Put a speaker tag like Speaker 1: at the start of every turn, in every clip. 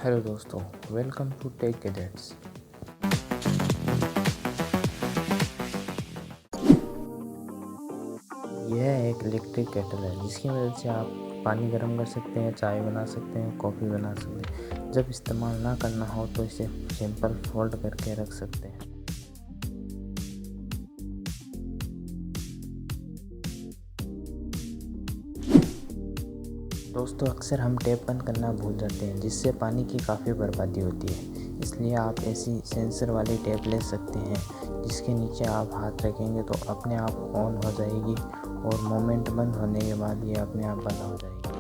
Speaker 1: Hello दोस्तों, welcome to take gadgets. यह एक इलेक्ट्रिक केटल है जिसकी मदद से आप पानी गर्म कर सकते हैं, चाय बना सकते हैं, कॉफ़ी बना सकते हैं। जब इस्तेमाल ना करना हो तो इसे सिंपल फोल्ड करके रख सकते हैं। दोस्तों, अक्सर हम टैप बंद करना भूल जाते हैं जिससे पानी की काफ़ी बर्बादी होती है। इसलिए आप ऐसी सेंसर वाली टैप ले सकते हैं जिसके नीचे आप हाथ रखेंगे तो अपने आप ऑन हो जाएगी और मोमेंट बंद होने के बाद ये अपने आप बंद हो जाएगी।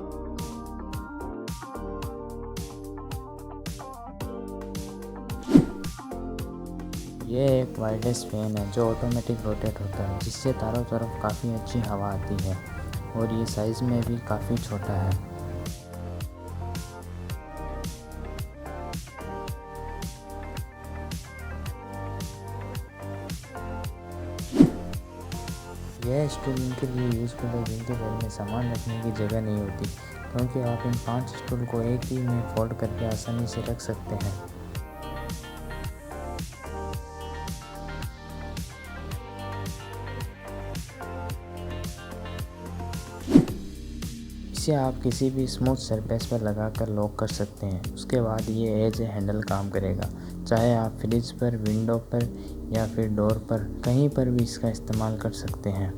Speaker 1: ये एक वायरलेस फैन है जो ऑटोमेटिक रोटेट होता है जिससे चारों तरफ काफ़ी अच्छी हवा आती है और ये साइज़ में भी काफ़ी छोटा है। यह स्टूल उनके लिए यूज़फुल है जिनके घर में सामान रखने की जगह नहीं होती, क्योंकि आप इन 5 स्टूल को एक ही में फोल्ड करके आसानी से रख सकते हैं। इसे आप किसी भी स्मूथ सरफेस पर लगाकर लॉक कर सकते हैं। उसके बाद ये एज ए हैंडल काम करेगा, चाहे आप फ्रिज पर, विंडो पर या फिर डोर पर, कहीं पर भी इसका इस्तेमाल कर सकते हैं।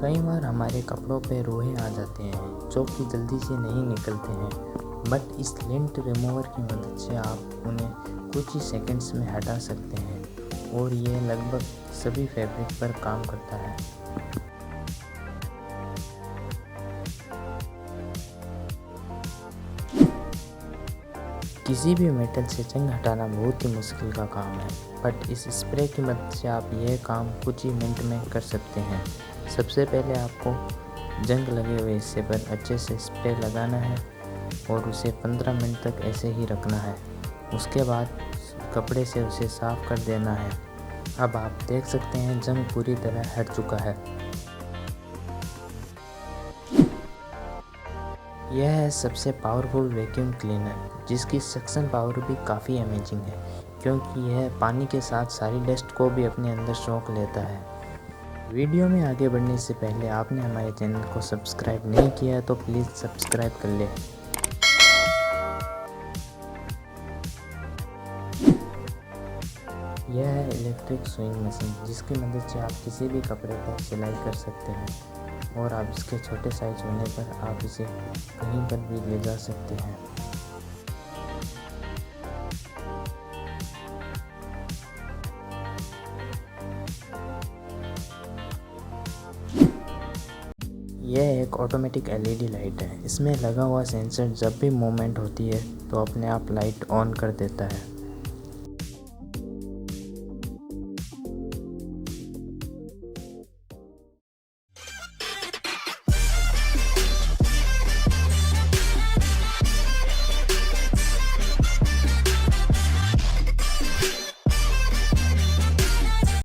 Speaker 1: कई बार हमारे कपड़ों पे रोए आ जाते हैं जो कि जल्दी से नहीं निकलते हैं, बट इस लिंट रिमूवर की मदद से आप उन्हें कुछ ही सेकंड्स में हटा सकते हैं और ये लगभग सभी फैब्रिक पर काम करता है। किसी भी मेटल से जंग हटाना बहुत ही मुश्किल का काम है, बट इस स्प्रे की मदद से आप यह काम कुछ ही मिनट में कर सकते हैं। सबसे पहले आपको जंग लगे हुए हिस्से पर अच्छे से स्प्रे लगाना है और उसे 15 मिनट तक ऐसे ही रखना है। उसके बाद कपड़े से उसे साफ कर देना है। अब आप देख सकते हैं जंग पूरी तरह हट चुका है। यह है सबसे पावरफुल वैक्यूम क्लीनर जिसकी सक्शन पावर भी काफ़ी अमेजिंग है, क्योंकि यह पानी के साथ सारी डस्ट को भी अपने अंदर सोख लेता है। वीडियो में आगे बढ़ने से पहले आपने हमारे चैनल को सब्सक्राइब नहीं किया है तो प्लीज़ सब्सक्राइब कर ले। यह है इलेक्ट्रिक सुइंग मशीन जिसकी मदद से आप किसी भी कपड़े पर सिलाई कर सकते हैं और आप इसके छोटे साइज होने पर आप इसे कहीं पर भी ले जा सकते हैं। यह एक ऑटोमेटिक एलईडी लाइट है। इसमें लगा हुआ सेंसर जब भी मूवमेंट होती है तो अपने आप लाइट ऑन कर देता है।